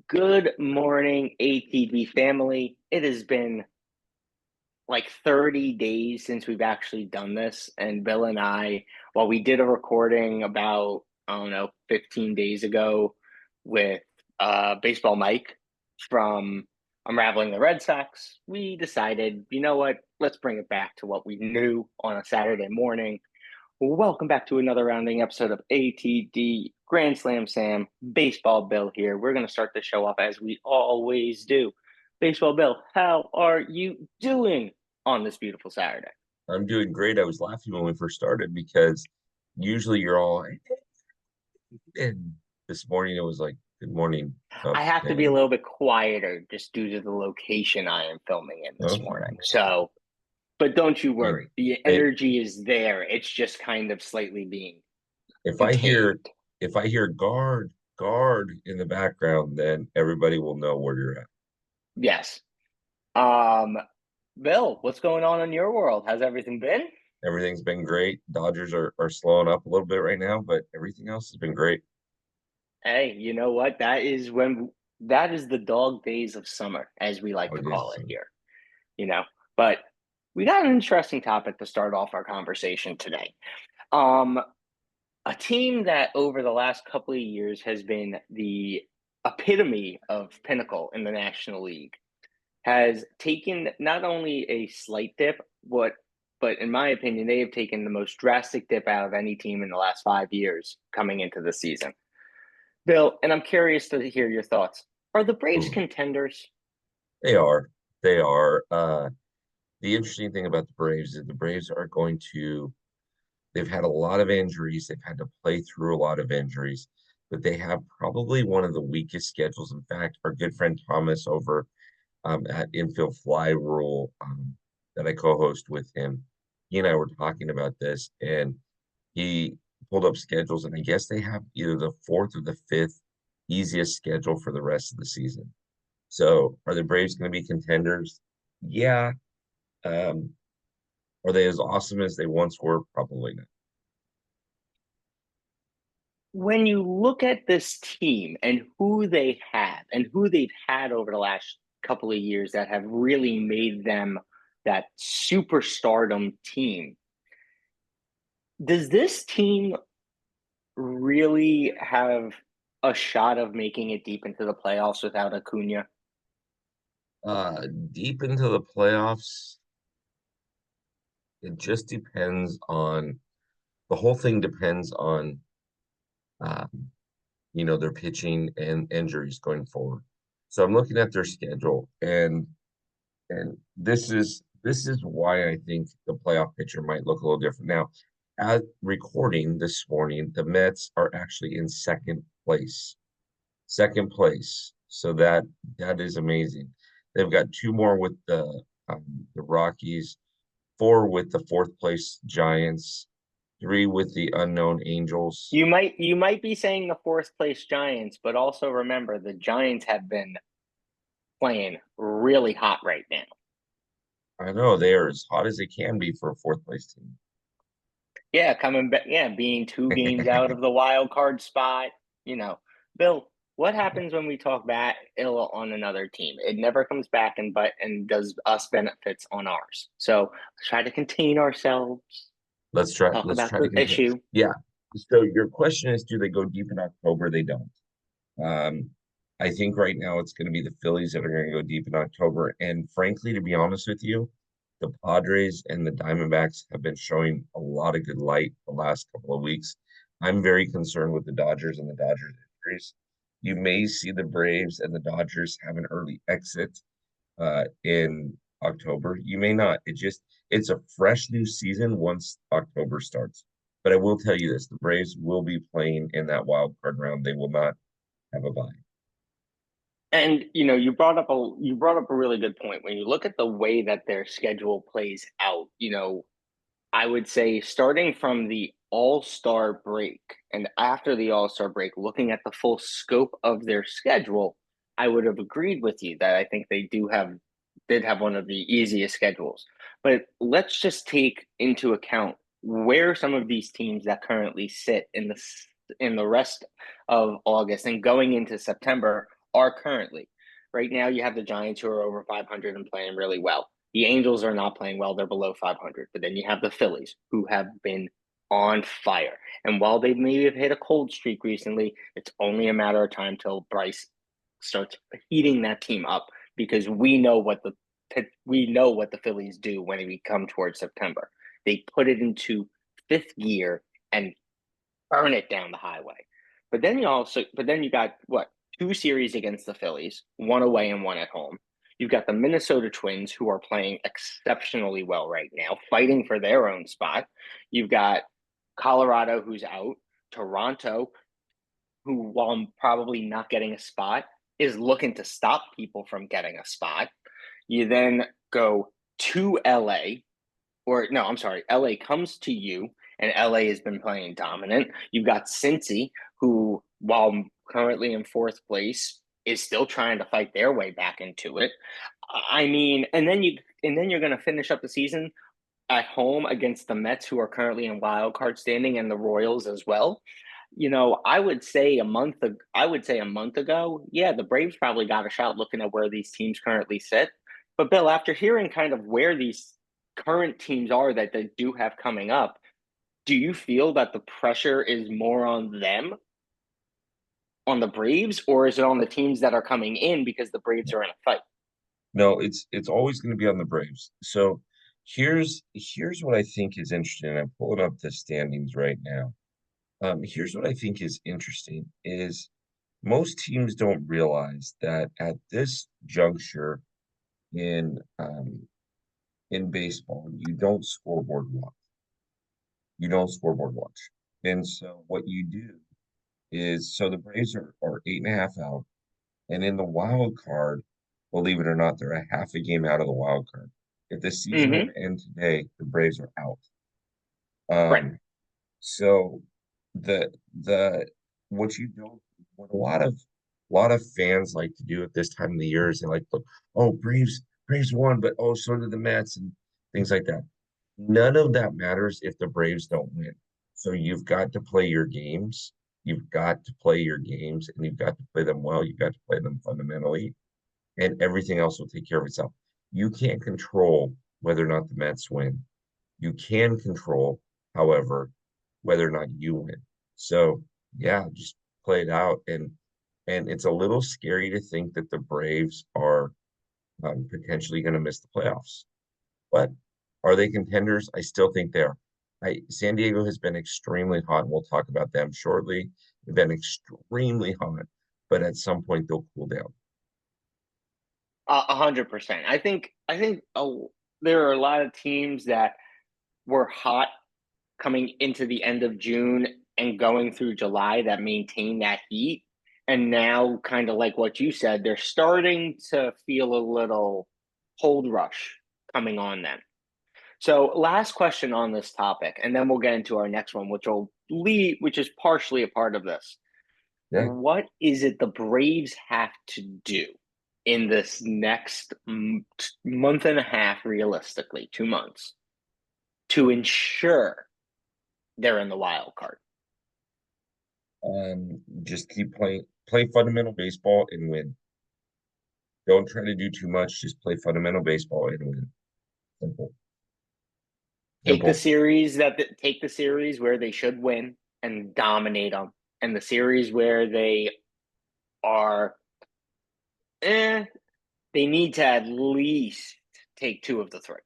Good morning, ATB family. It has been like 30 days since we've actually done this. And Bill and I, while we did a recording about, I don't know, 15 days ago with Baseball Mike from Unraveling the Red Sox, we decided, you know what, let's bring it back to what we knew on a Saturday morning. Welcome back to another rounding episode of ATD Grand Slam Sam. Baseball Bill here. We're going to start the show off as we always do. Baseball Bill, how are you doing on this beautiful Saturday? I'm doing great. I was laughing when we first started because usually you're all, and this morning it was like, good morning. Oh, I have to be a and little bit quieter just due to the location I am filming in this okay. morning. So, but don't you I, worry. The I, energy is there. It's just kind of slightly being if I hear, contained. if I hear guard in the background, then everybody will know where you're at. Yes. Um, Bill, what's going on in your world? How's everything been? Everything's been great. Dodgers are slowing up a little bit right now, but everything else has been great. Hey, you know what? That is the dog days of summer, as we like Oh, to it call is. it here, you know. But we got an interesting topic to start off our conversation today. Um, a team that over the last couple of years has been the epitome of pinnacle in the National League has taken not only a slight dip, but in my opinion, they have taken the most drastic dip out of any team in the last 5 years coming into the season. Bill, and I'm curious to hear your thoughts. Are the Braves Ooh, contenders? they are. They are. The interesting thing about the Braves is the Braves are going to they've had a lot of injuries. They've had to play through a lot of injuries, but they have probably one of the weakest schedules. In fact, our good friend Thomas over at Infield Fly Rule that I co-host with him, he and I were talking about this, and he pulled up schedules, and I guess they have either the fourth or the fifth easiest schedule for the rest of the season. So, are the Braves going to be contenders? Yeah. Um, are they as awesome as they once were? Probably not. When you look at this team and who they have and who they've had over the last couple of years that have really made them that superstardom team, does this team really have a shot of making it deep into the playoffs without Acuna? Deep into the playoffs, it just depends on the whole thing depends on um, their pitching and injuries going forward. So I'm looking at their schedule, and this is why I think the playoff picture might look a little different. Now, at recording this morning, the Mets are actually in second place. Second place. So that is amazing. They've got two more with the Rockies, four with the fourth place Giants, three with the unknown Angels. You might be saying the fourth place Giants, but also remember the Giants have been playing really hot right now. I know they are as hot as they can be for a fourth place team. Yeah, coming back. Yeah, being 2 games out of the wild card spot. You know, Bill, what happens when we talk bad ill on another team? It never comes back and does us benefits on ours. So let's try to contain ourselves. Let's try Talk let's about try to the continue. issue. Yeah. So your question is, do they go deep in October? They don't. Um, I think right now it's going to be the Phillies that are going to go deep in October. And frankly, to be honest with you, the Padres and the Diamondbacks have been showing a lot of good light the last couple of weeks. I'm very concerned with the Dodgers and the Dodgers injuries. You may see the Braves and the Dodgers have an early exit in October. You may not. It's a fresh new season once October starts. But I will tell you this: the Braves will be playing in that wild card round. They will not have a bye. And you brought up a really good point. When you look at the way that their schedule plays out, I would say starting from the All-Star break and after the All-Star break, looking at the full scope of their schedule, I would have agreed with you that I think they did have one of the easiest schedules. But let's just take into account where some of these teams that currently sit in the rest of August and going into September are currently. Right now, you have the Giants who are over 500 and playing really well. The Angels are not playing well; they're below 500. But then you have the Phillies who have been on fire. And while they maybe have hit a cold streak recently, it's only a matter of time till Bryce starts heating that team up because we know what the Phillies do when we come towards September. They put it into fifth gear and burn it down the highway. But then you got what, two series against the Phillies, one away and one at home. You've got the Minnesota Twins who are playing exceptionally well right now, fighting for their own spot. You've got Colorado who's out, Toronto who, while probably not getting a spot, is looking to stop people from getting a spot. You then go to LA, or no, I'm sorry, LA comes to you, and LA has been playing dominant. You've got Cincy, who, while currently in fourth place, is still trying to fight their way back into it. I mean, and then you're going to finish up the season at home against the Mets, who are currently in wild card standing, and the Royals as well. I would say a month ago, yeah, the Braves probably got a shot looking at where these teams currently sit. But Bill, after hearing kind of where these current teams are that they do have coming up, do you feel that the pressure is more on them, on the Braves, or is it on the teams that are coming in because the Braves are in a fight? No, it's always going to be on the Braves. So here's what I think is interesting. I'm pulling up the standings right now. Here's what I think is interesting is most teams don't realize that at this juncture in baseball, you don't scoreboard watch. You don't scoreboard watch. And so what you do is so the Braves are 8.5 out, and in the wild card, believe it or not, they're a half a game out of the wild card. If the season were Mm-hmm. to end today, the Braves are out. Right. So the what you don't what a lot of fans like to do at this time of the year is they like look, oh, Braves won, but oh, so did the Mets and things like that. None of that matters if the Braves don't win. So you've got to play your games. You've got to play your games and you've got to play them well. You've got to play them fundamentally, and everything else will take care of itself. You can't control whether or not the Mets win. You can control, however, whether or not you win. So yeah, just play it out. And it's a little scary to think that the Braves are potentially going to miss the playoffs. But are they contenders? I still think they are. San Diego has been extremely hot, and we'll talk about them shortly. They've been extremely hot, but at some point they'll cool down. 100%. I think there are a lot of teams that were hot coming into the end of June and going through July that maintain that heat. And now, kind of like what you said, they're starting to feel a little cold rush coming on them. So, last question on this topic, and then we'll get into our next one, which is partially a part of this. Yeah. What is it the Braves have to do in this next month and a half, realistically, 2 months, to ensure they're in the wild card? Just keep playing, play fundamental baseball and win. Don't try to do too much. Just play fundamental baseball and win. Simple. Simple. Take the series where they should win and dominate them, and the series where they are, eh, they need to at least take two of the three,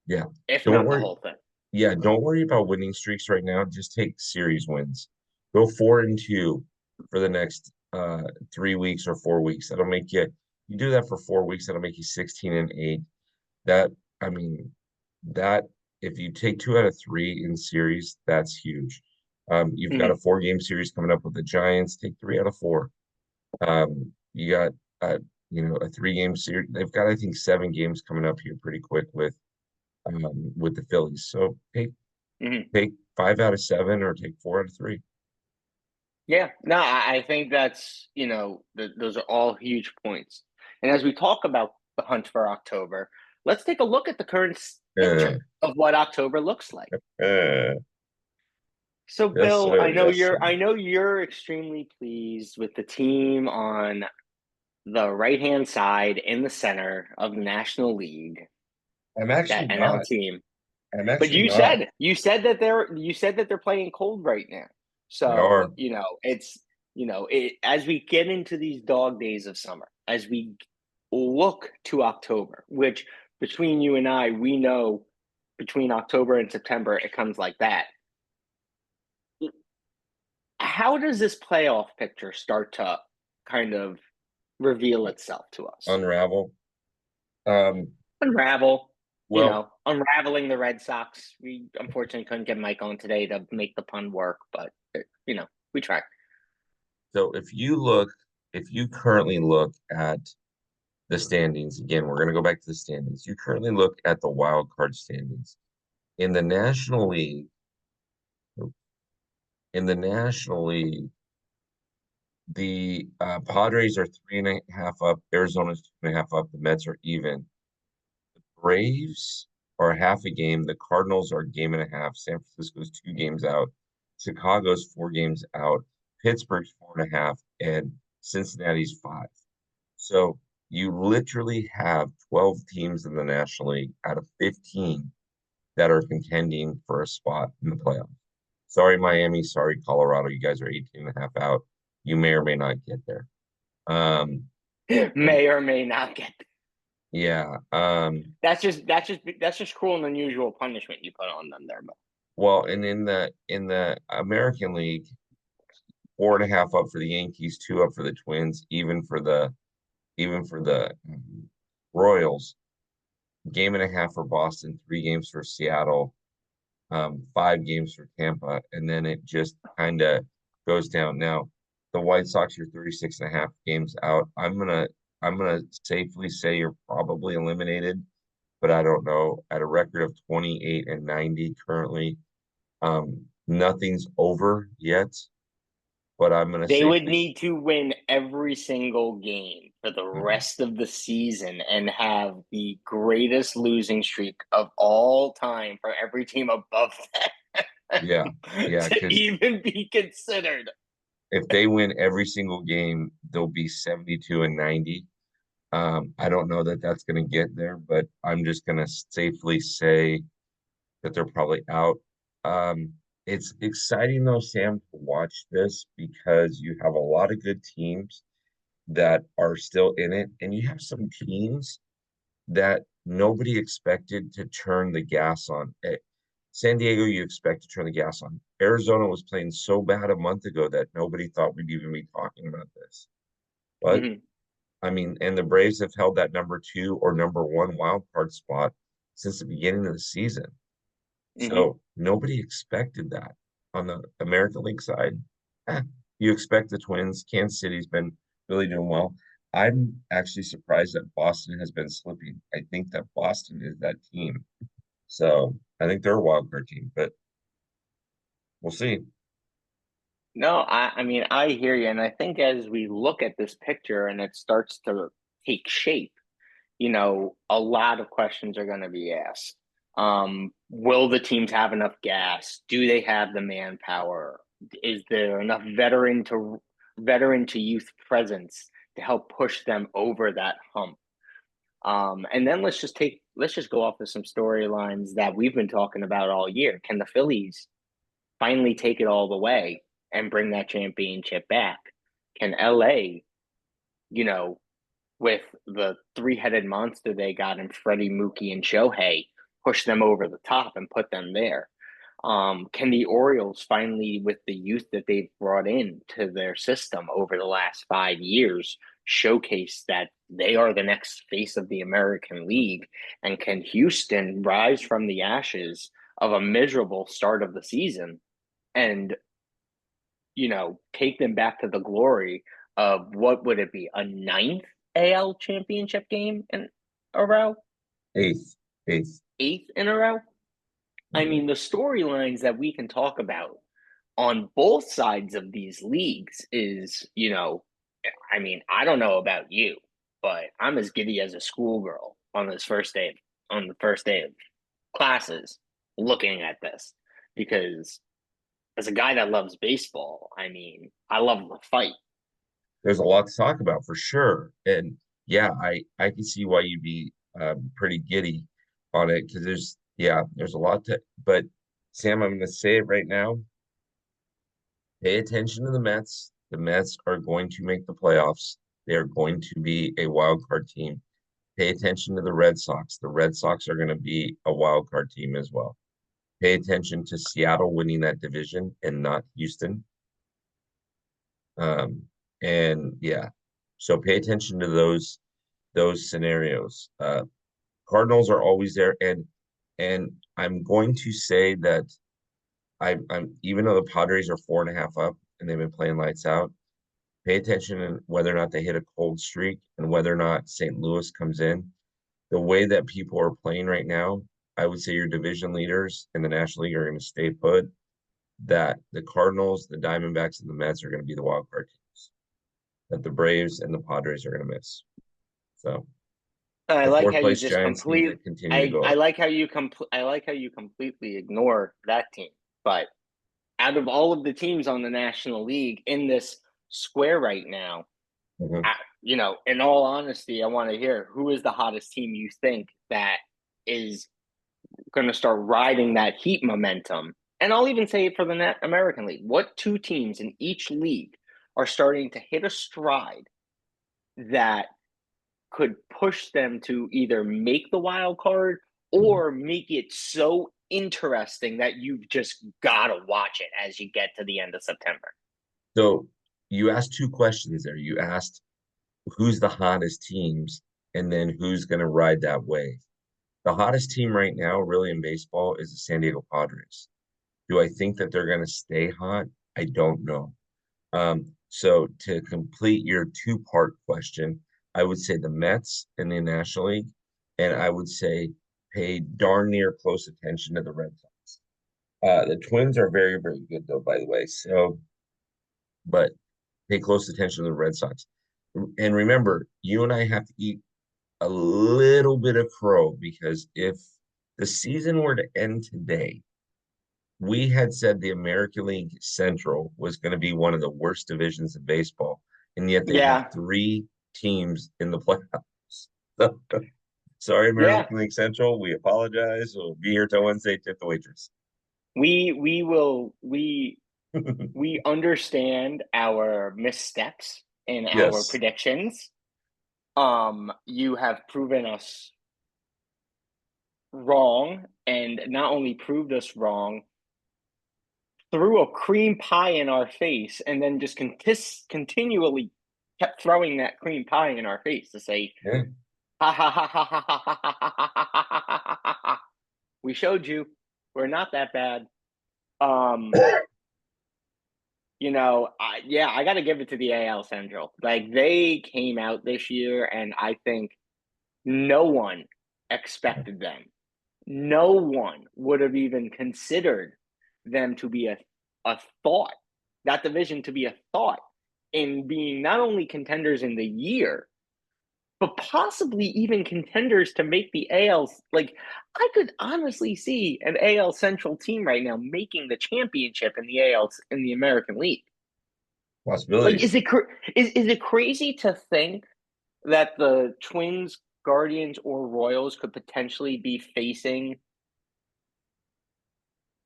Yeah. if Don't not the worry. whole thing. Yeah, don't worry about winning streaks right now. Just take series wins. Go 4-2 for the next 3 weeks or 4 weeks. That'll make you do that for 4 weeks, that'll make you 16-8. That I mean, that if you take 2 out of 3 in series, that's huge. You've got a Mm-hmm. 4-game series coming up with the Giants. Take 3 out of 4. You got a 3-game series. They've got, I think, 7 games coming up here pretty quick with the Phillies. So Mm-hmm. take 5 out of 7 or take 4 out of 3. Yeah, no, I think that's, those are all huge points. And as we talk about the hunt for October, let's take a look at the current picture Uh, of what October looks like. uh, So, yes, Bill, sir. Yes, sir. I know you're extremely pleased with the team on the right hand side in the center of the National League, I'm that actually NL not. team. I'm But actually you not. said they're playing cold right now. They So, are it's as we get into these dog days of summer, as we look to October, which between you and I, we know between October and September it comes like that. How does this playoff picture start to kind of reveal itself to us? unravel. Um, Unravel, well, unraveling the Red Sox. We unfortunately couldn't get Mike on today to make the pun work, but we tried. so if you currently look at the standings, again, we're going to go back to the standings. You currently look at the wild card standings in the National League. In the National League, the Padres are 3.5 up. Arizona's 2.5 up. The Mets are even. Braves are half a game. The Cardinals are a game and a half. San Francisco's 2 games out. Chicago's 4 games out. Pittsburgh's 4.5, and Cincinnati's 5. So you literally have 12 teams in the National League out of 15 that are contending for a spot in the playoffs. Sorry, Miami. Sorry, Colorado. You guys are 18 and a half out. You may or may not get there. Um, and May or may not get. yeah. That's just cruel and unusual punishment you put on them there, but Well, and in the American League, 4.5 up for the Yankees, 2 up for the Twins, even for the Royals, game and a half for Boston, 3 games for Seattle, 5 games for Tampa, and then it just kind of goes down. Now, the White Sox are 36 and a half games out. I'm gonna safely say you're probably eliminated, but I don't know. At a record of 28 and 90 currently, nothing's over yet, but I'm gonna they would safely need to win every single game for the rest of the season and have the greatest losing streak of all time for every team above yeah, them yeah, to because even be considered. if they win every single game, they'll be 72 and 90. I don't know that that's going to get there, but I'm just going to safely say that they're probably out. Um, it's exciting though, Sam, to watch this because you have a lot of good teams that are still in it, and you have some teams that nobody expected to turn the gas on. San Diego, you expect to turn the gas on. Arizona was playing so bad a month ago that nobody thought we'd even be talking about this. But Mm-hmm. I mean, and the Braves have held that number 2 or number 1 wild card spot since the beginning of the season. Mm-hmm. So nobody expected that on the American League side. Eh, you expect the Twins. Kansas City's been really doing well. I'm actually surprised that Boston has been slipping. I think that Boston is that team. So I think they're a wild card team, but we'll see. No, I mean, I hear you. And I think as we look at this picture and it starts to take shape, a lot of questions are going to be asked. Will the teams have enough gas? Do they have the manpower? Is there enough veteran to youth presence to help push them over that hump? And then let's just go off of some storylines that we've been talking about all year. Can the Phillies finally take it all the way and bring that championship back? Can LA, you know, with the three-headed monster they got in Freddie, Mookie, and Shohei, push them over the top and put them there? Can the Orioles finally, with the youth that they've brought in to their system over the last 5 years, showcase that they are the next face of the American League? And can Houston rise from the ashes of a miserable start of the season and take them back to the glory of what would it be, a ninth AL championship game in a row, Eighth, eighth. eighth in a row? I Yeah. mean, the storylines that we can talk about on both sides of these leagues is, I mean, I don't know about you, but I'm as giddy as a schoolgirl on the first day of classes looking at this because as a guy that loves baseball, I mean, I love the fight. there's a lot to talk about for sure. And yeah, I can see why you'd be pretty giddy on it because there's a lot to. But Sam, I'm going to say it right now. Pay attention to the Mets. The Mets are going to make the playoffs. They are going to be a wild card team. Pay attention to the Red Sox. The Red Sox are going to be a wild card team as well. Pay attention to Seattle winning that division and not Houston. Um, and yeah, so pay attention to those scenarios. Cardinals are always there, and I'm going to say that I'm even though the Padres are 4.5 up and they've been playing lights out, pay attention to whether or not they hit a cold streak and whether or not St. Louis comes in. The way that people are playing right now, I would say your division leaders in the National League are going to stay put. That the Cardinals, the Diamondbacks, and the Mets are going to be the wild card teams. That the Braves and the Padres are going to miss. So I the like how fourth you place just Giants need complete. to continue to go I up. like how I like how you completely ignore that team. But out of all of the teams on the National League in this square right now, Mhm. in all honesty, I want to hear who is the hottest team you think that is going to start riding that heat momentum. And I'll even say it for the American League. What two teams in each league are starting to hit a stride that could push them to either make the wild card or make it so interesting that you've just got to watch it as you get to the end of September? So you asked two questions there. You asked who's the hottest teams, and then who's going to ride that wave. The hottest team right now, really in baseball, is the San Diego Padres. Do I think that they're going to stay hot? I don't know. So to complete your two-part question, I would say the Mets in the National League, and I would say pay darn near close attention to the Red Sox. The Twins are very, very good though, by the way. So, but pay close attention to the Red Sox. And remember, you and I have to eat a little bit of crow because if the season were to end today, we had said the American League Central was going to be one of the worst divisions in baseball, and yet they have Yeah, three teams in the playoffs. So, sorry, yeah. American League Central. We apologize. We'll be here till Wednesday. Tip the waitress. We will we understand our missteps in our Yes. predictions. You have proven us wrong, and not only proved us wrong, threw a cream pie in our face, and then just continually kept throwing that cream pie in our face to say, Yeah. ha ha ha ha ha ha ha ha ha ha ha ha. We showed you we're not that bad. Um, I got to give it to the AL Central. Like they came out this year, and I think no one expected them. No one would have even considered them to be a thought, that division to be a thought in being not only contenders in the year, but possibly even contenders to make the AL. Like, I could honestly see an AL Central team right now making the championship in the AL in the American League. Like, Possibilities. is it crazy to think that the Twins, Guardians, or Royals could potentially be facing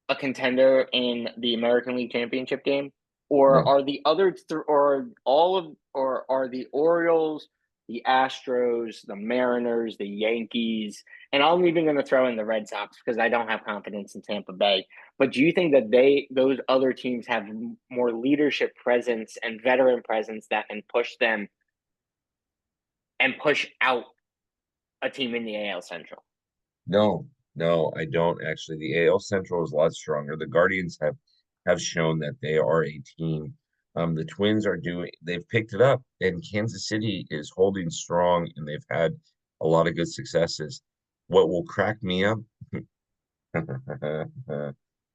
a contender in the American League Championship game, or No. are the other or all of or are the Orioles, the Astros, the Mariners, the Yankees, and I'm even going to throw in the Red Sox because I don't have confidence in Tampa Bay. But do you think that those other teams have more leadership presence and veteran presence that can push them and push out a team in the AL Central? No, no, I don't actually. The AL Central is a lot stronger. The Guardians have shown that they are a team. The Twins are they've picked it up, and Kansas City is holding strong, and they've had a lot of good successes. What will crack me up,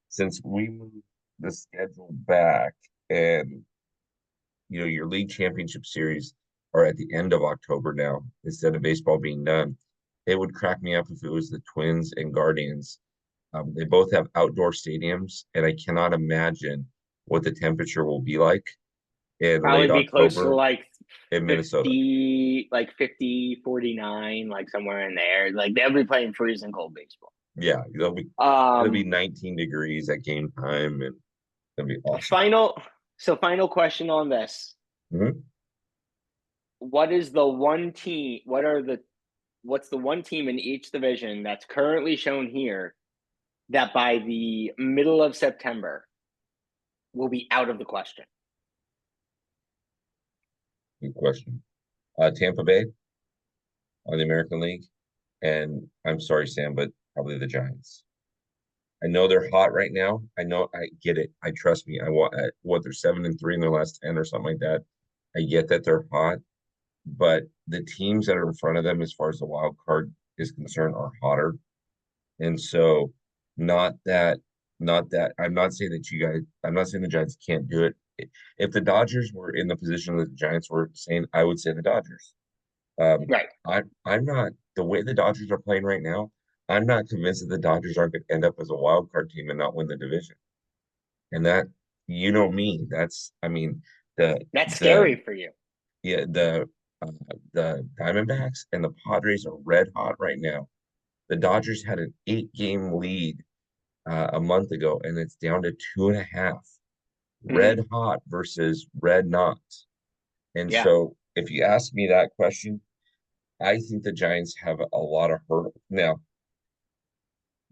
since we moved the schedule back, and your league championship series are at the end of October now instead of baseball being done. It would crack me up if it was the Twins and Guardians. They both have outdoor stadiums, and I cannot imagine what the temperature will be like in Probably late be close to October. like in Minnesota. 50, like 50, 49, like somewhere in there. Like they'll be playing freezing cold baseball. Yeah, it'll be Um, 19 degrees at game time, and it'll be awesome. final, final question on this. Mhm. What is the one team, what's the one team in each division that's currently shown here that by the middle of September will be out of the question? Good question. Tampa Bay on the American League, and I'm sorry, Sam, but probably the Giants. I know they're hot right now. I know I get it. I trust me. I want what they're 7-3 in their last 10 or something like that. I get that they're hot, but the teams that are in front of them, as far as the wild card is concerned, are hotter. And so, not that, not that I'm not saying that you guys, I'm not saying the Giants can't do it. If the Dodgers were in the position that the Giants were saying, I would say the Dodgers. Right. I'm not the way the Dodgers are playing right now. I'm not convinced that the Dodgers aren't going to end up as a wild card team and not win the division. And that, you know me, that's I mean the That's the scary for you. yeah uh, the Diamondbacks and the Padres are red hot right now. The Dodgers had an 8-game lead a month ago, and it's down to 2.5. Mm-hmm. Red hot versus red not. And Yeah. so, if you ask me that question, I think the Giants have a lot of hurdle. Now,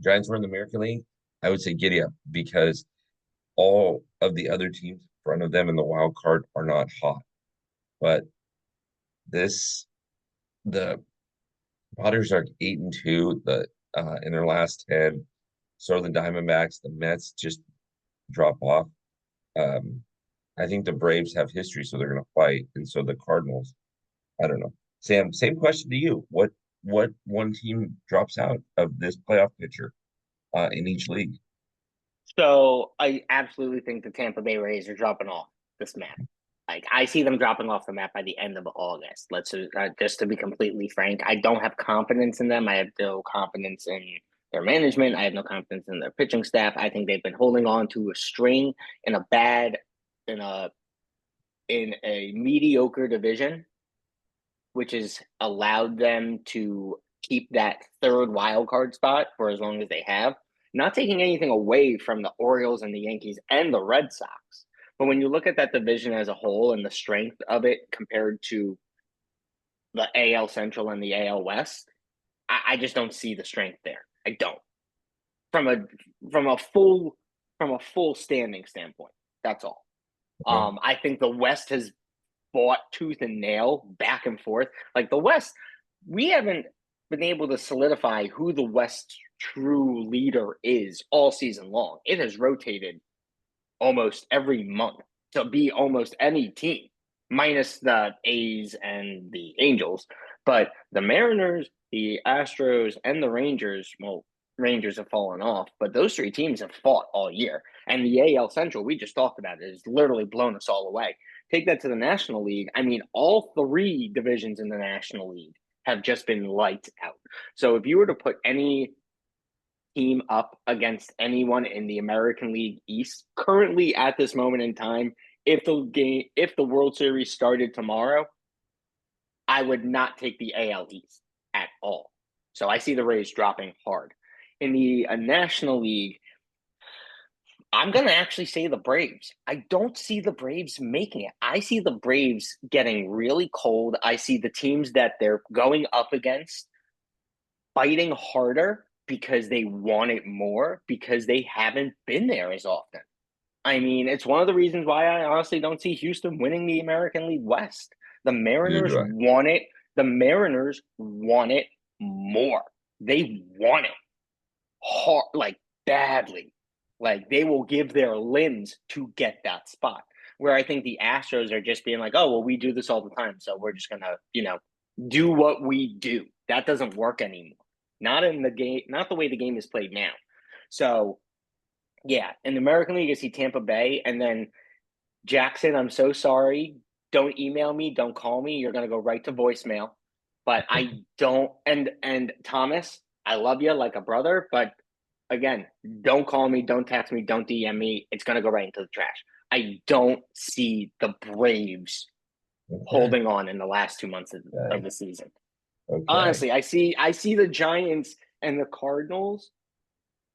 Giants were in the American League. I would say giddy up because all of the other teams in front of them in the wild card are not hot. But this, the Padres are 8-2. The in their last 10. So are the Diamondbacks. The Mets just drop off. Um, I think the Braves have history, so they're going to fight, and so the Cardinals. I don't know. Sam, same question to you. What one team drops out of this playoff picture in each league? So I absolutely think the Tampa Bay Rays are dropping off this map. Like I see them dropping off the map by the end of August. Let's just to be completely frank, I don't have confidence in them. I have no confidence in their management. I have no confidence in their pitching staff. I think they've been holding on to a string in a bad in a in a mediocre division, which has allowed them to keep that third wild card spot for as long as they have. Not taking anything away from the Orioles and the Yankees and the Red Sox. But when you look at that division as a whole and the strength of it compared to the AL Central and the AL West, I just don't see the strength there. I don't. From a from a full from a full standing standpoint. That's all. Okay. I think the West has fought tooth and nail back and forth. Like the West, we haven't been able to solidify who the West's true leader is all season long. It has rotated almost every month to be almost any team, minus the A's and the Angels. But the Mariners, the Astros, and the Rangers, well, Rangers have fallen off, but those three teams have fought all year. And the AL Central, we just talked about it, has literally blown us all away. Take that to the National League. I mean, all three divisions in the National League have just been lights out. So if you were to put any team up against anyone in the American League East currently at this moment in time, if the World Series started tomorrow, I would not take the AL East at all. So I see the Rays dropping hard. In the National League, I'm going to actually say the Braves. I don't see the Braves making it. I see the Braves getting really cold. I see the teams that they're going up against fighting harder because they want it more because they haven't been there as often. I mean, it's one of the reasons why I honestly don't see Houston winning the American League West. The Neither Mariners do I. want it. The Mariners want it more. They want it hard, like badly. Like they will give their limbs to get that spot. Where I think the Astros are just being like, oh, well, we do this all the time. So we're just going to, do what we do. That doesn't work anymore. Not in the game, not the way the game is played now. So, yeah, in the American League, I see Tampa Bay. And then Jackson, I'm so sorry. Don't email me. Don't call me. You're going to go right to voicemail. But I don't. And Thomas, I love you like a brother. But again, don't call me, don't text me, don't DM me. It's going to go right into the trash. I don't see the Braves Okay. holding on in the last 2 months of Okay. the season. Okay. Honestly, I see the Giants and the Cardinals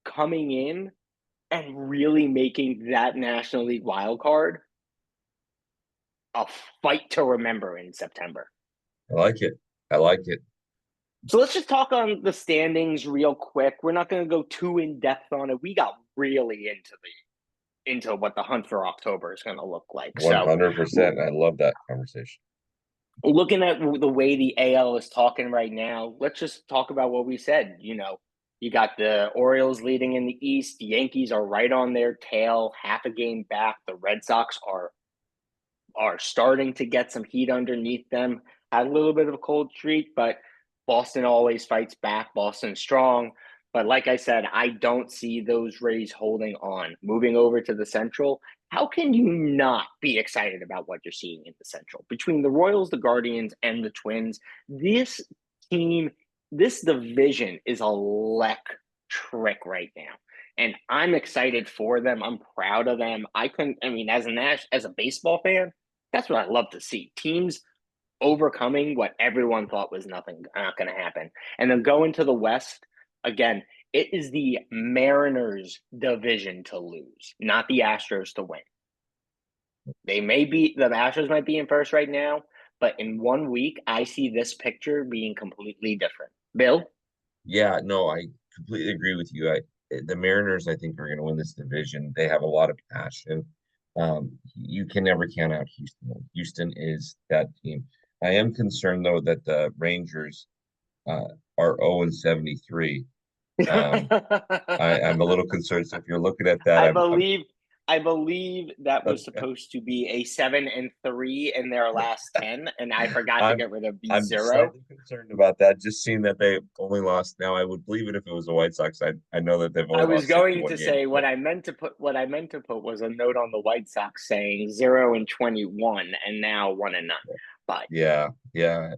coming in and really making that National League wild card a fight to remember in September. I like it. I like it. So let's just talk on the standings real quick. We're not going to go too in depth on it. We got really into what the hunt for October is going to look like. So 100%. I love that conversation. looking at the way the AL is talking right now, let's just talk about what we said. You got the Orioles leading in the East. The Yankees are right on their tail, half a game back. The Red Sox are starting to get some heat underneath them. Had a little bit of a cold streak, but Boston always fights back. Boston's strong. But like I said, I don't see those Rays holding on. Moving over to the Central, how can you not be excited about what you're seeing in the Central? Between the Royals, the Guardians, and the Twins, this team, this division is electric right now. And I'm excited for them. I'm proud of them. I mean, as a baseball fan, that's what I love to see. Teams overcoming what everyone thought was not going to happen. And then going to the West, again, it is the Mariners division to lose, not the Astros to win. The Astros might be in first right now, but in 1 week, I see this picture being completely different. Bill? Yeah, no, I completely agree with you. The Mariners, I think, are going to win this division. They have a lot of passion. You can never count out Houston. Houston is that team. I am concerned though that the Rangers uh, are 0 and 73. Um, I'm a little concerned. So if you're looking at that, I I'm believe I believe that was okay. supposed to be a 7-3 in their last 10, and I forgot to I'm get rid of the I'm zero. slightly concerned about that. Just seeing that they only lost. Now, I would believe it if it was the White Sox. I know that they've only I was lost going 61 to games, say but what I meant to put was a note on the White Sox saying 0-21 and now 1-9. But yeah, yeah.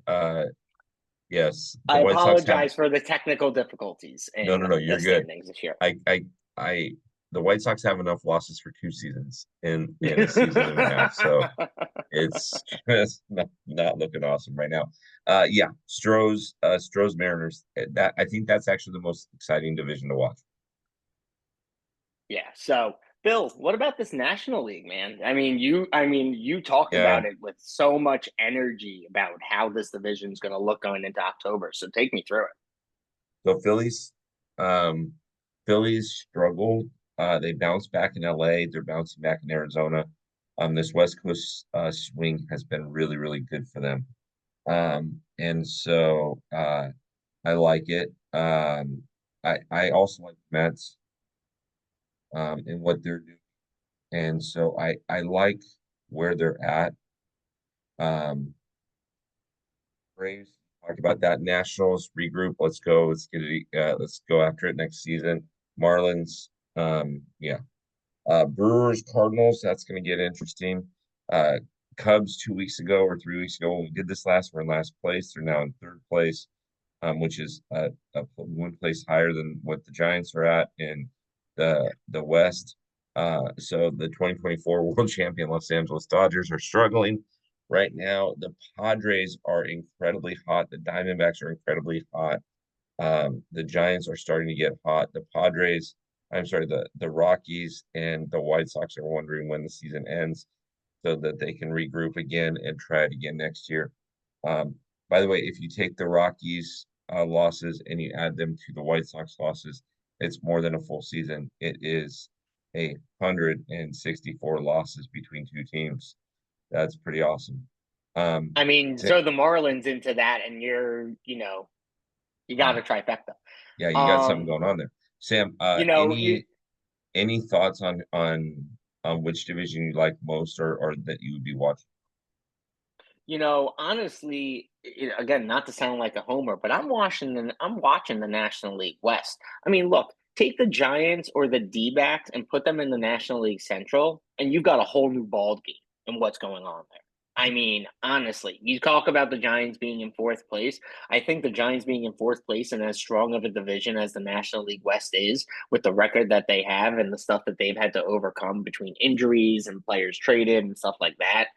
Yes, the I White Sox have apologize for the technical difficulties no, in no, no. the You're good. standings this year. I. The White Sox have enough losses for 2 seasons in a season and a half, so it's just not looking awesome right now. Yeah, Stros Mariners. That I think that's actually the most exciting division to watch. Yeah. So, Bill, what about this National League, man? I mean, you talked Yeah, about it with so much energy about how this division is going to look going into October. So, take me through it. so um, Phillies struggled. They bounced back in LA. They're bouncing back in Arizona. This West Coast swing has been really, really good for them. And so I like it. I also like the Mets and what they're doing, and so I like where they're at. Um, Braves talked about that. Nationals regroup. Let's go. Let's get it. Let's go after it next season. Marlins. Yeah. Brewers, Cardinals. That's going to get interesting. Uh, Cubs 2 weeks ago or 3 weeks ago when we did this last, we're in last place. They're now in third place, which is one place higher than what the Giants are at in the West. So the 2024 World Champion Los Angeles Dodgers are struggling right now. The Padres are incredibly hot. The Diamondbacks are incredibly hot. The Giants are starting to get hot. I'm sorry, the Rockies and the White Sox are wondering when the season ends so that they can regroup again and try it again next year. Um, by the way, if you take the Rockies losses and you add them to the White Sox losses, it's more than a full season. It is 164 losses between two teams. That's pretty awesome. Um, I mean, Sa- throw the Marlins into that, and you got a yeah, trifecta. yeah, you got something Um, going on there. Sam, you know, you any thoughts on which division you like most or that you would be watching? honestly, again, not to sound like a homer, but I'm watching the National League West. I mean, look, take the Giants or the D-backs and put them in the National League Central, and you've got a whole new ball game and what's going on there. I mean, honestly, you talk about the Giants being in fourth place. I think the Giants being in fourth place and as strong of a division as the National League West is, with the record that they have and the stuff that they've had to overcome between injuries and players traded and stuff like that,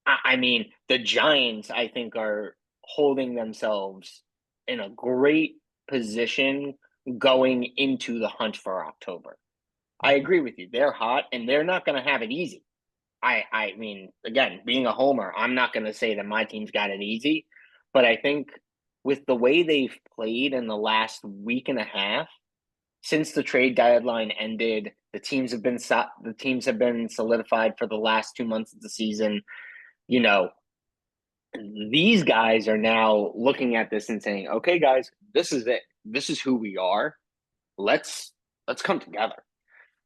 I mean, the Giants, I think, are holding themselves in a great position going into the hunt for October. I agree with you. They're hot and they're not going to have it easy. I mean, again, being a homer, I'm not going to say that my team's got it easy, but I think with the way they've played in the last week and a half, since the trade deadline ended, the teams have been solidified for the last 2 months of the season. You know, these guys are now looking at this and saying, "Okay, guys, this is it. This is who we are. Let's come together."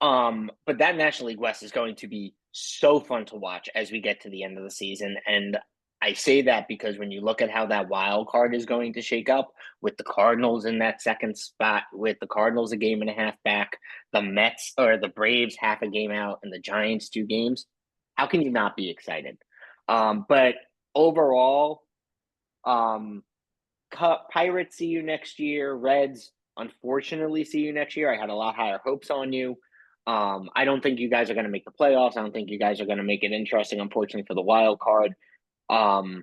But that National League West is going to be so fun to watch as we get to the end of the season. And I say that because when you look at how that wild card is going to shake up with the Cardinals in that second spot, with the Cardinals a game and a half back, the Mets or the Braves half a game out, and the Giants 2 games, how can you not be excited? But overall, um, Pirates see you next year. Reds, unfortunately, see you next year. I had a lot higher hopes on you. I don't think you guys are going to make the playoffs. I don't think you guys are going to make it interesting, unfortunately, for the wild card. Um,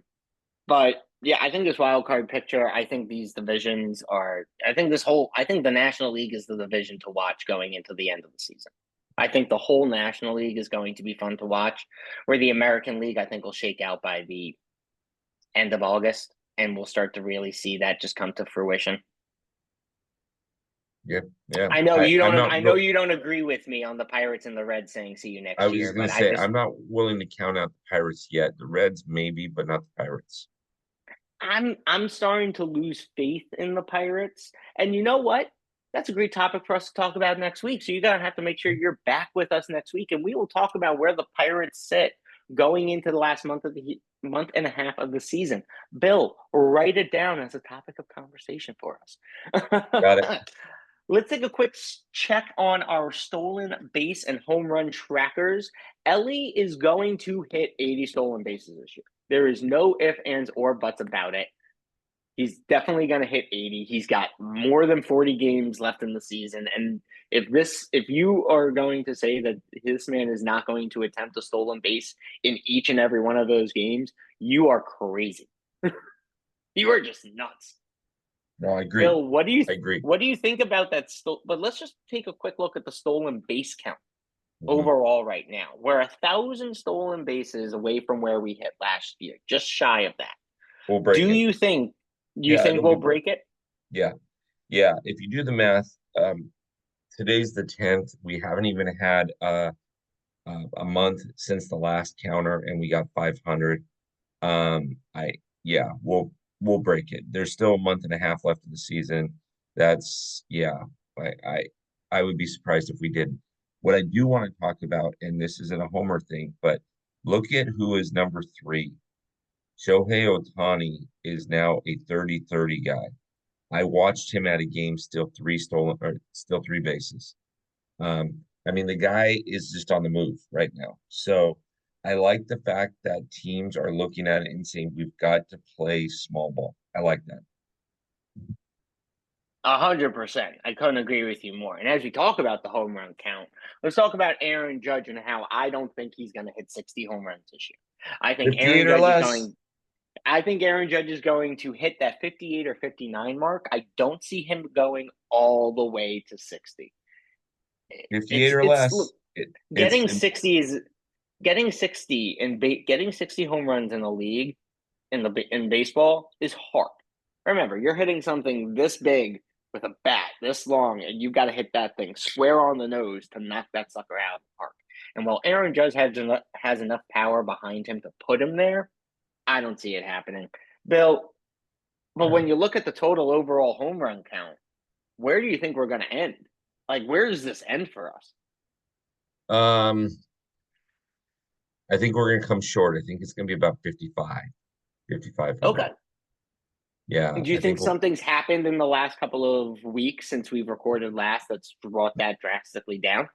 but yeah, I think this wild card picture, I think these divisions are, I think the National League is the division to watch going into the end of the season. I think the whole National League is going to be fun to watch, where the American League, I think, will shake out by the end of August, and we'll start to really see that just come to fruition. Yeah, yeah. I know you I'm don't. not I know real. you don't agree with me on the Pirates and the Reds saying "see you I next was year," just gonna but I say just I'm not willing to count out the Pirates yet. The Reds maybe, but not the Pirates. I'm starting to lose faith in the Pirates. And you know what? That's a great topic for us to talk about next week. So you're gonna have to make sure you're back with us next week, and we will talk about where the Pirates sit going into the last month and a half of the season. Bill, write it down as a topic of conversation for us. Got it. Let's take a quick check on our stolen base and home run trackers. Ellie is going to hit 80 stolen bases this year. There is no ifs, ands, or buts about it. He's definitely going to hit 80. He's got more than 40 games left in the season. And if you are going to say that this man is not going to attempt a stolen base in each and every one of those games, you are crazy. You are just nuts. No, I agree. Bill, I agree. what do you think about that? But let's just take a quick look at the stolen base count Mhm. overall right now. We're 1,000 stolen bases away from where we hit last year, just shy of that. We'll Do break it. you think? Do you Yeah, think it'll be we'll broke. break it? Yeah, yeah. If you do the math, today's the 10th. We haven't even had a month since the last counter, and we got 500. I yeah, we'll break it. There's still a month and a half left of the season. That's yeah. I I I would be surprised if we didn't. What I do want to talk about, and this isn't a homer thing, but look at who is number three. Shohei Ohtani is now a 30-30 guy. I watched him at a game, still three bases. I mean, the guy is just on the move right now. So I like the fact that teams are looking at it and saying we've got to play small ball. I like that. 100%. I couldn't agree with you more. And as we talk about the home run count, let's talk about Aaron Judge and how I don't think he's going to hit 60 home runs this year. I think 58 Aaron or Judge is less. going. I think Aaron Judge is going to hit that 58 or 59 mark. I don't see him going all the way to 60. 58 or It's less. look, getting It 60 is getting 60 and getting 60 home runs in the league in baseball is hard. Remember, you're hitting something this big with a bat this long, and you've got to hit that thing square on the nose to knock that sucker out of the park. And while Aaron Judge has enough power behind him to put him there, I don't see it happening. Bill, but when you look at the total overall home run count, where do you think we're going to end? Like, where does this end for us? um I think we're gonna come short. I think it's gonna be about 55, 5,500. Okay. Yeah, Do you I think think we'll something's happened in the last couple of weeks since we've recorded last that's brought that drastically down?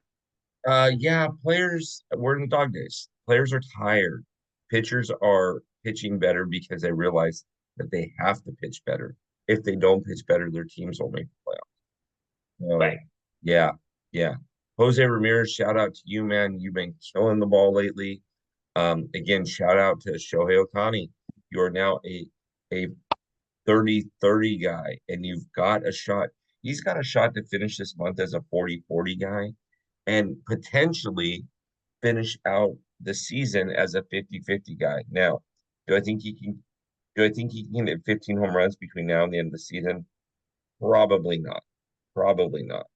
yeah, players we're in the dog days. Players are tired. Pitchers are pitching better because they realize that they have to pitch better. If they don't pitch better, their teams will make the playoffs. Right. So yeah, yeah. Jose Ramirez, shout out to you, man. You've been killing the ball lately. Again, shout out to Shohei Ohtani. You are now a 30-30 guy, and you've got a shot. He's got a shot to finish this month as a 40-40 guy and potentially finish out the season as a 50-50 guy. Now, do I think he can do I think he can hit 15 home runs between now and the end of the season? Probably not. Probably not.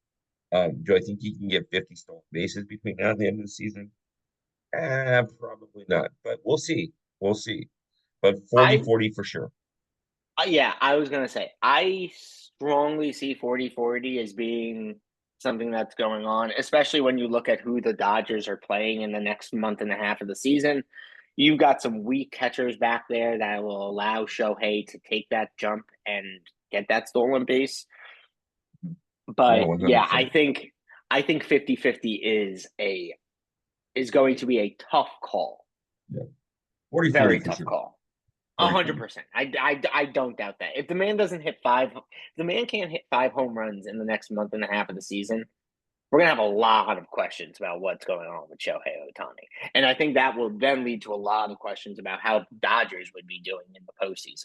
Do I think he can get 50 stolen bases between now and the end of the season? Probably not, but we'll see. We'll see. But 40 I 40 for sure. Yeah, I was gonna say I strongly see 40-40 as being something that's going on, especially when you look at who the Dodgers are playing in the next month and a half of the season. You've got some weak catchers back there that will allow Shohei to take that jump and get that stolen base. Yeah, But yeah, 100%. I think 50-50 is going to be a tough call. Yeah. 40-40 Very for tough sure. call. 40-40. 100%. I don't doubt that. If the man doesn't if the man can't hit 5 home runs in the next month and a half of the season, we're gonna have a lot of questions about what's going on with Shohei Ohtani, and I think that will then lead to a lot of questions about how the Dodgers would be doing in the postseason.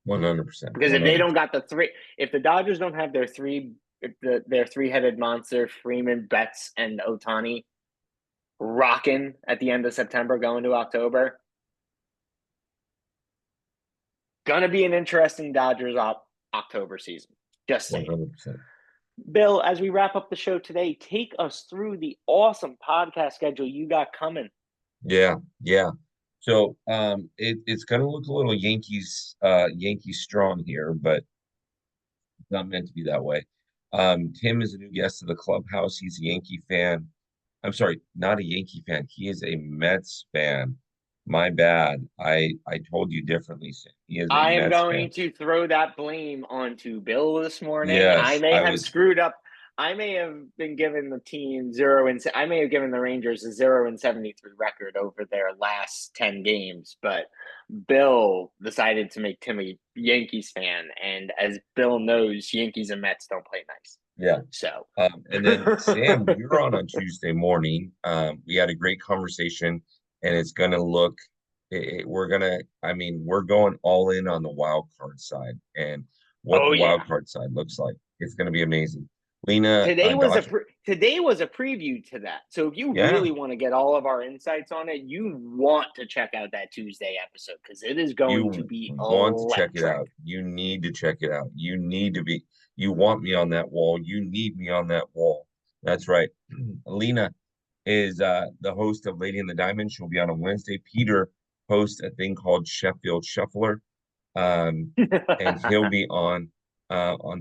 100%. Because if they 100%. don't got the three, if the Dodgers don't have their three-headed monster Freeman, Betts, and Ohtani rocking at the end of September, going to October, gonna be an interesting Dodgers October season. Just saying. 100%. Bill, as we wrap up the show today, take us through the awesome podcast schedule you got coming. Yeah, yeah. So it's gonna look a little Yankees strong here, but it's not meant to be that way. Tim is a new guest to the clubhouse. He's a Yankee fan. I'm sorry, not a Yankee fan. He is a Mets fan. My bad. I told you differently, Sam. He is a I am Mets going fan. to throw that blame onto Bill this morning. I Yes, may I have was screwed up. I may have been giving the team I may have given the Rangers a 0-73 record over their last 10 games, but Bill decided to make Tim a Yankees fan. And as Bill knows, Yankees and Mets don't play nice. yeah. So, And then Sam, you're on Tuesday morning. We had a great conversation, and it's gonna look. We're gonna. I mean, we're going all in on the wild card side and what oh, the yeah. wild card side looks like. It's gonna be amazing. Lena, Dodger. Today was a preview to that. So if you Yeah, really want to get all of our insights on it, you want to check out that Tuesday episode because it is going to you be want to check it electric. out. You need to check it out. You need to be. You want me on that wall. You need me on that wall. That's right. Lena is the host of Lady in the Diamond. She'll be on Wednesday. Peter hosts a thing called Sheffield Shuffler, um, and he'll be on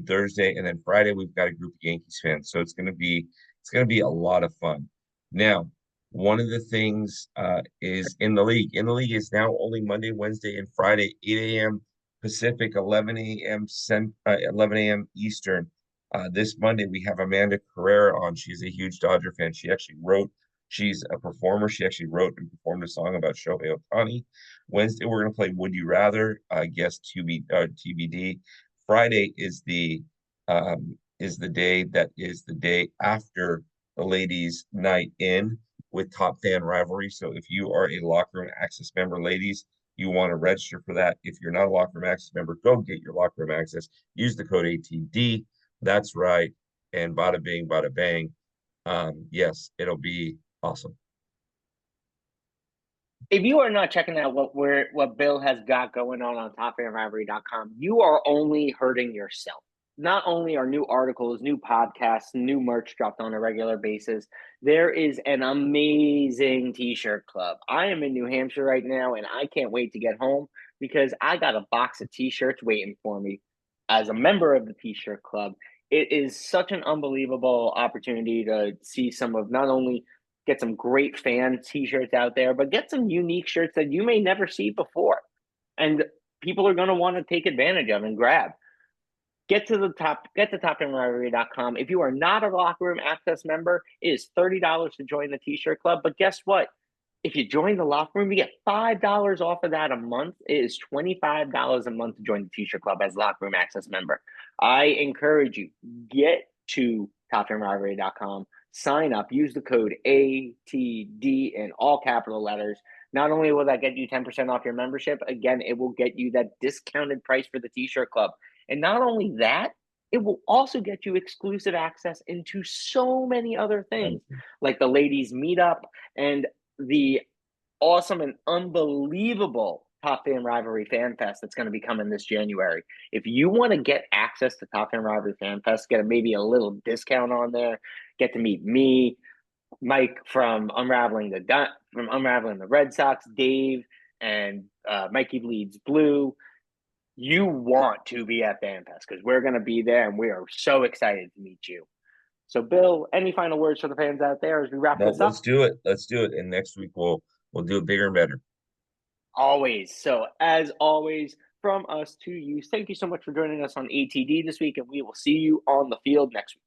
Thursday. And then Friday we've got a group of Yankees fans, so it's gonna be a lot of fun. Now, one of the things is in the league. In the league is now only Monday, Wednesday, and Friday, 8 a.m. Pacific, 11 a.m. 11 a.m. Eastern. This Monday, we have Amanda Carrera on. She's a huge Dodger fan. She's a performer. She actually wrote and performed a song about Shohei Ohtani. Wednesday, we're going to play Would You Rather, guess TBD. Friday is the day that is the day after the ladies' night in with Top Fan Rivalry. So if you are a Locker Room Access member, ladies, you want to register for that. If you're not a Locker Room Access member, go get your Locker Room Access. Use the code ATD. That's right. And bada bing, bada bang. Yes, it'll be awesome. If you are not checking out what Bill has got going on TopFanRivalry.com, you are only hurting yourself. Not only are new articles, new podcasts, new merch dropped on a regular basis, there is an amazing t-shirt club. I am in New Hampshire right now, and I can't wait to get home because I got a box of t-shirts waiting for me. As a member of the t-shirt club, it is such an unbelievable opportunity to see some of not only get some great fan t-shirts out there, but get some unique shirts that you may never see before. And people are going to want to take advantage of and grab. Get to TopFanRivalry.com. If you are not a Locker Room Access member, it is $30 to join the t-shirt club. But guess what? If you join the Locker Room, you get $5 off of that a month. It is $25 a month to join the t-shirt club as Locker Room Access member. I encourage you, get to TopFanRivalry.com. sign up, use the code ATD in all capital letters. Not only will that get you 10% off your membership, again, it will get you that discounted price for the T-shirt club. And not only that, it will also get you exclusive access into so many other things, like the ladies meetup and the awesome and unbelievable Top Fan Rivalry Fan Fest that's going to be coming this January. If you want to get access to Top Fan Rivalry Fan Fest, get maybe a little discount on there, get to meet me, Mike from Unraveling the Red Sox, Dave, and Mikey Bleeds Blue. You want to be at Fan Fest because we're going to be there and we are so excited to meet you. So, Bill, any final words for the fans out there as we wrap No, this let's up? do it. Let's do it. And next week we'll do it bigger and better. Always. So, as always, from us to you, thank you so much for joining us on ATD this week, and we will see you on the field next week.